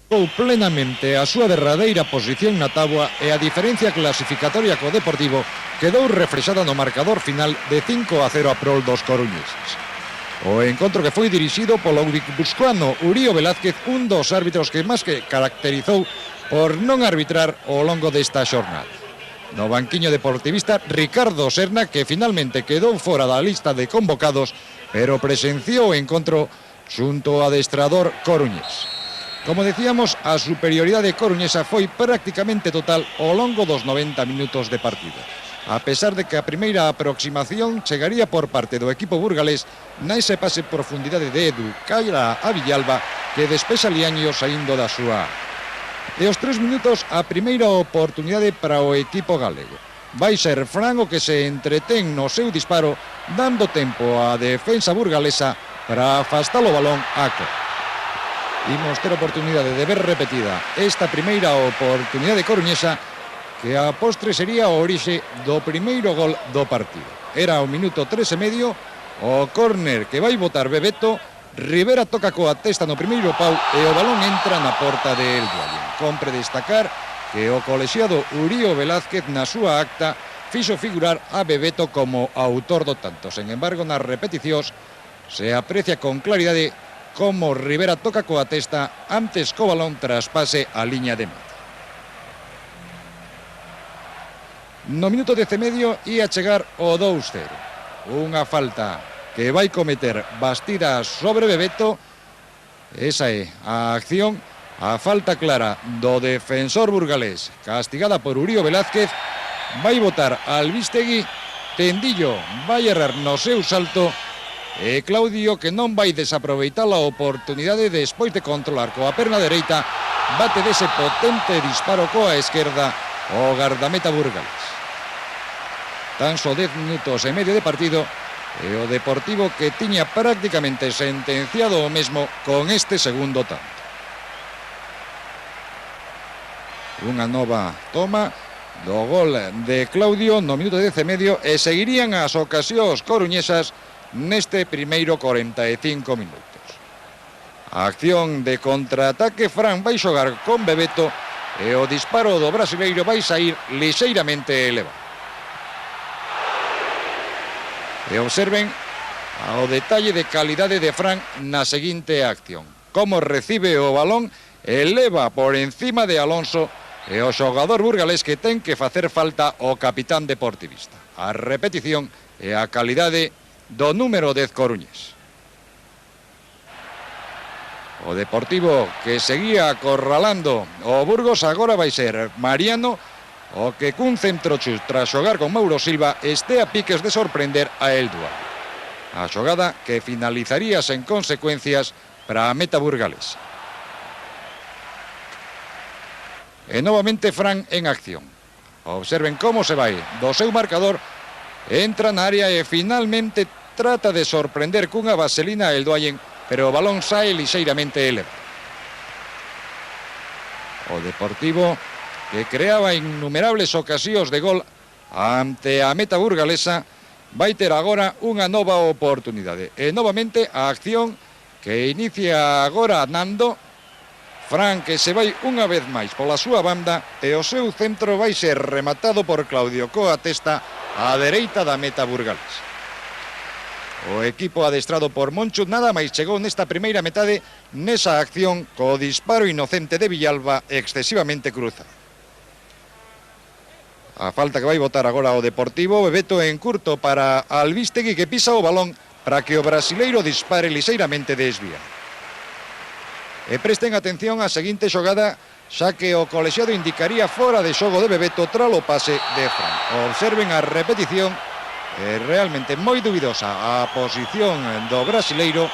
Ou plenamente a súa derradeira posición na táboa e a diferencia clasificatoria co Deportivo quedou reflexada no marcador final de 5-0 a prol dos coruñeses. O encontro que foi dirixido polo guipuzcoano Urío Velázquez, un dos árbitros que máis que caracterizou por non arbitrar ao longo desta xornada. No banquiño deportivista Ricardo Serna, que finalmente quedou fora da lista de convocados, pero presenciou o encontro xunto ao adestrador coruñés. Como decíamos, a superioridade coruñesa foi prácticamente total ao longo dos 90 minutos de partido. A pesar de que a primeira aproximación chegaría por parte do equipo burgalés naise pase profundidade de Edu Caira a Villalba, que despexa Liaño saindo da súa. E aos 3 minutos a primeira oportunidade para o equipo galego. Vai ser Fran o que se entretén no seu disparo, dando tempo á defensa burgalesa para afastar o balón a Cor. Imos ter oportunidade de ver repetida esta primeira oportunidade coruñesa, que a postre sería o orixe do primeiro gol do partido. Era o minuto 3,5, o córner que vai botar Bebeto, Rivera toca coa testa no primeiro pau e o balón entra na porta de El Duayen. Compre destacar que o colexiado Urío Velázquez na súa acta fixo figurar a Bebeto como autor do tanto. Sen embargo, nas repeticións se aprecia con claridade como Rivera toca coa testa antes co balón traspase a liña de meta. No minuto 10,5 ia chegar o 2-0. Unha falta que vai cometer Bastida sobre Bebeto. Esa é a acción, a falta clara do defensor burgalés, castigada por Urío Velázquez. Vai botar Albistegui, Tendillo vai errar no seu salto, e Claudio, que non vai desaproveitar a oportunidade despois de controlar coa perna dereita, bate dese potente disparo coa esquerda o gardameta burgalés. Tan só 10 minutos e medio de partido e o Deportivo que tiña prácticamente sentenciado o mesmo con este segundo tanto. Unha nova toma do gol de Claudio no minuto 10,5 e seguirían as ocasións coruñesas neste primeiro 45 minutos. A acción de contraataque, Fran vai xogar con Bebeto e o disparo do brasileiro vai sair lixeiramente elevado. E observen o detalle de calidade de Fran na seguinte acción. Como recibe o balón, eleva por encima de Alonso e o xogador burgalés que ten que facer falta o capitán deportivista. A repetición e a calidade do número 10 coruñés. O Deportivo que seguía acorralando o Burgos agora vai ser Mariano o que cun centro chus tras xogar con Mauro Silva este a piques de sorprender a El Duayen. A xogada que finalizaría sen consecuencias para a meta burgalesa. E novamente Fran en acción. Observen como se vai do seu marcador. Entra na área e finalmente trata de sorprender cunha vaselina El Duayen, pero o balón sae lixeiramente elevado. O Deportivo, que creaba innumerables ocasións de gol ante a meta burgalesa, vai ter agora unha nova oportunidade. E novamente a acción que inicia agora Nando. Fran, que se vai unha vez máis pola súa banda e o seu centro vai ser rematado por Claudio coa testa á dereita da meta burgalesa. O equipo adestrado por Monchu nada máis chegou nesta primeira metade nesa acción co disparo inocente de Villalba excesivamente cruzado. A falta que vai botar agora o Deportivo, Bebeto en curto para Albistegui, que pisa o balón para que o brasileiro dispare lixeiramente desviado. E presten atención á seguinte xogada, xa que o colexiado indicaría fora de xogo de Bebeto tras o pase de Fran. Observen a repetición, realmente moi dubidosa a posición do brasileiro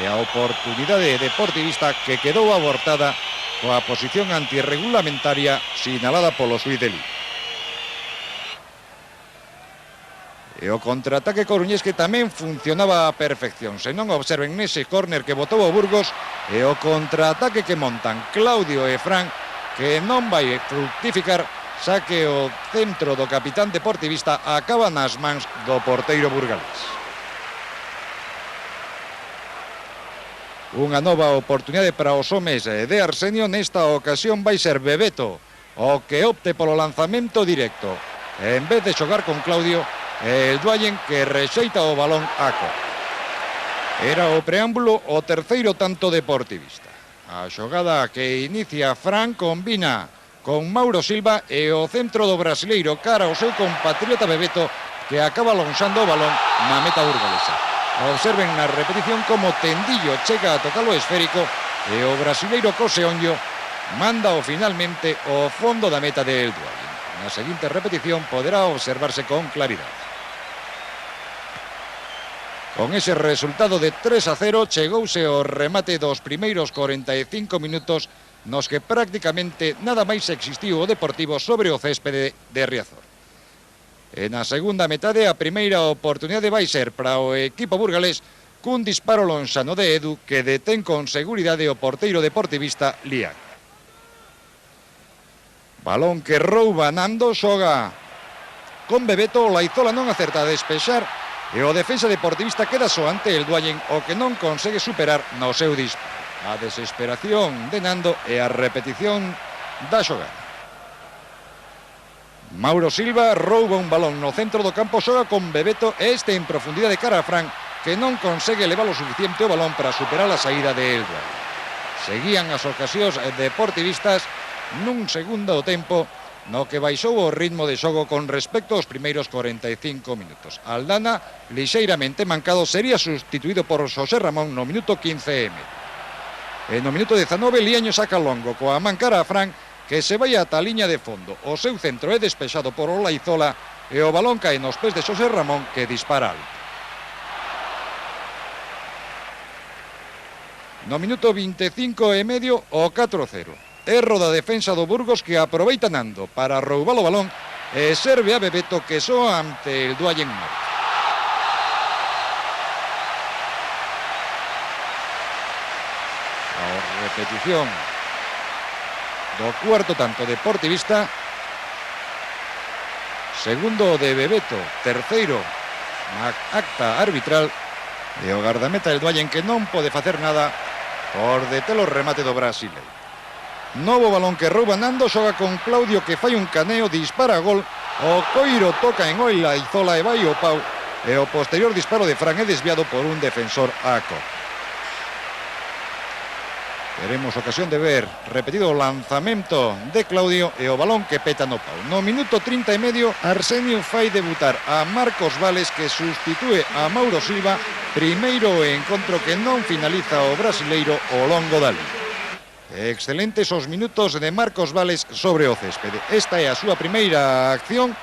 e a oportunidade deportivista que quedou abortada coa posición antirregulamentaria sinalada polo xuíz de Liga. E o contraataque coruñés que tamén funcionaba a perfección. Se non observen nese córner que botou o Burgos e o contraataque que montan Claudio e Fran, que non vai fructificar, xa que o centro do capitán deportivista acaba nas mans do porteiro burgalés. Unha nova oportunidade para os homes de Arsenio. Nesta ocasión vai ser Bebeto o que opte polo lanzamento directo en vez de xogar con Claudio, el Duallen que rexeita o balón a corte. Era o preámbulo o terceiro tanto deportivista. A xogada que inicia Fran combina con Mauro Silva e o centro do brasileiro cara ao seu compatriota Bebeto, que acaba lanzando o balón na meta burgalesa. Observen na repetición como Tendillo chega a tocar o esférico e o brasileiro Coseonllo manda finalmente o fondo da meta del Duallen. Na seguinte repetición poderá observarse con claridade. Con ese resultado de 3-0 chegouse o remate dos primeiros 45 minutos nos que prácticamente nada máis existiu o Deportivo sobre o céspede de Riazor. E na segunda metade a primeira oportunidade vai ser para o equipo burgalés cun disparo lonxano de Edu que detén con seguridade o porteiro deportivista Lian. Balón que rouba Nando, xoga con Bebeto, Laizola non acerta a despexar e o defensa deportivista queda só ante el Duallen, o que non consegue superar no seu disparo. A desesperación de Nando e a repetición da xogada. Mauro Silva rouba un balón no centro do campo, xoga con Bebeto e este en profundidade cara a Fran, que non consegue levar o suficiente o balón para superar a saída de Elba. Seguían as ocasións deportivistas nun segundo tempo no que baixou o ritmo de xogo con respecto aos primeiros 45 minutos. Aldana, lixeiramente mancado, sería sustituído por Xosé Ramón no minuto 15 e medio. E no minuto 19, Liaño saca longo coa man cara a Fran, que se vai ata a liña de fondo. O seu centro é despexado por Olaizola e o balón cae nos pés de Xosé Ramón, que dispara alto. No minuto 25 e medio, o 4-0. Erro da defensa do Burgos que aproveita Nando para roubar o balón e serve a Bebeto que soa ante el Duallen Marca. A repetición do cuarto tanto deportivista, segundo de Bebeto, terceiro na acta arbitral e o gardameta del Duallen que non pode facer nada por deter o remate do brasileiro. Novo balón que rouba Nando, xoga con Claudio que fai un caneo, dispara a gol, o coiro toca en Olaizola e vai o pau e o posterior disparo de Fran é desviado por un defensor a corte. Teremos ocasión de ver repetido o lanzamento de Claudio e o balón que peta no pau. No minuto 30 e medio, Arsenio fai debutar a Marcos Vales, que sustitúe a Mauro Silva, primeiro encontro que non finaliza o brasileiro ao longo da liga. Excelentes os minutos de Marcos Vales sobre o céspede. Esta é a súa primeira acción.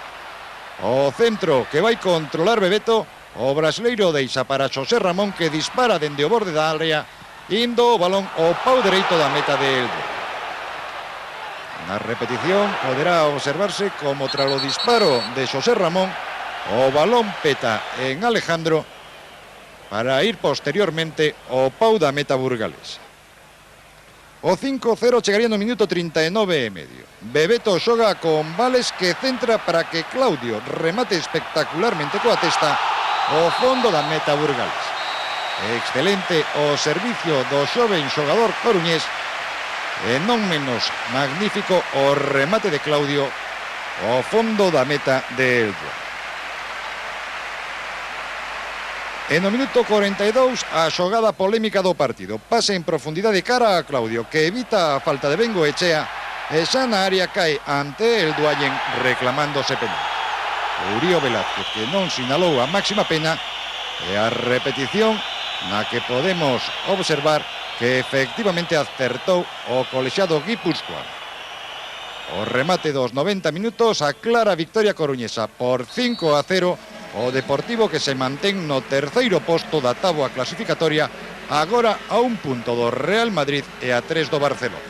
O centro que vai controlar Bebeto, o brasileiro deixa para Xosé Ramón, que dispara dende o borde da área, indo o balón ao pau dereito da meta de Eldo. Na repetición poderá observarse como tras o disparo de Xosé Ramón o balón peta en Alejandro para ir posteriormente ao pau da meta burgalesa. O 5-0 chegaría no minuto 39 e medio. Bebeto xoga con Vales, que centra para que Claudio remate espectacularmente coa testa o fondo da meta burgalesa. Excelente o servicio do xoven xogador coruñés e non menos magnífico o remate de Claudio ao fondo da meta de Eldo. E no minuto 42 a xogada polémica do partido. Pase en profundidade cara a Claudio, que evita a falta de Bengoechea e xa na área cae ante el Duallen reclamándose penal. Urío Velázquez, que non sinalou a máxima pena, e a repetición na que podemos observar que efectivamente acertou o colexiado guipuzcoano. O remate dos 90 minutos, a clara victoria coruñesa por 5-0, o Deportivo que se mantén no terceiro posto da táboa clasificatoria, agora a un punto do Real Madrid e a 3 do Barcelona.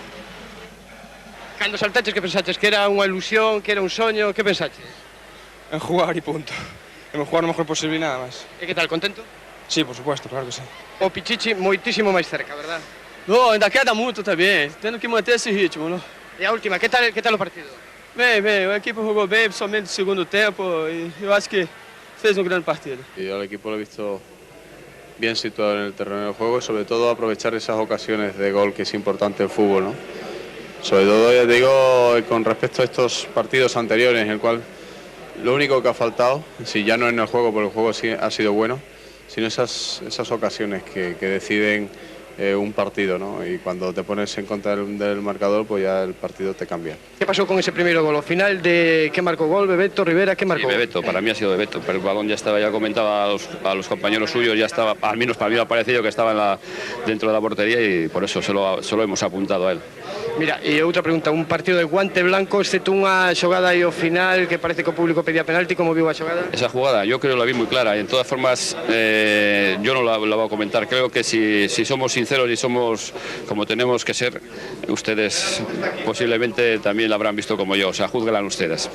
Cando saltaches, que pensaches? Que era unha ilusión, que era un soño? Que pensaches? En jugar y punto. En jugar o mejor posible y nada más. E que tal, contento? Sí, por supuesto, claro que sí. O Pichichi moitísimo máis cerca, verdad? No, ainda queda muito também, tendo que manter esse ritmo, não? E a última, que tal o partido? Bem, a equipe jogou bem, principalmente no segundo tempo, e eu acho que fez un gran partido. Y al equipo lo he visto bien situado en el terreno de juego y sobre todo aprovechar esas ocasiones de gol que es importante en fútbol, ¿no? Sobre todo, ya te digo, con respecto a estos partidos anteriores en el cual lo único que ha faltado, si ya no en el juego, porque el juego sí ha sido bueno, sino esas ocasiones que deciden un partido, ¿no? Y cuando te pones en contra del marcador, pues ya el partido te cambia. ¿Qué pasó con ese primer gol? Al final de ¿qué marcó gol? ¿Bebeto, Rivera? ¿Qué marcó? Sí, Bebeto, para mí ha sido Bebeto, pero el balón ya estaba, ya comentaba a los compañeros suyos, ya estaba, al menos para mí me ha parecido que estaba dentro de la portería y por eso solo hemos apuntado a él. Mira, e outra pregunta, un partido de guante blanco, excepto unha xogada aí ao final que parece que o público pedía penalti, como viu a xogada? Esa jugada yo creo la vi muy clara y en todas formas yo no la voy a comentar. Creo que si somos sinceros y somos como tenemos que ser, ustedes posiblemente también la habrán visto como yo, o sea, juzgan ustedes.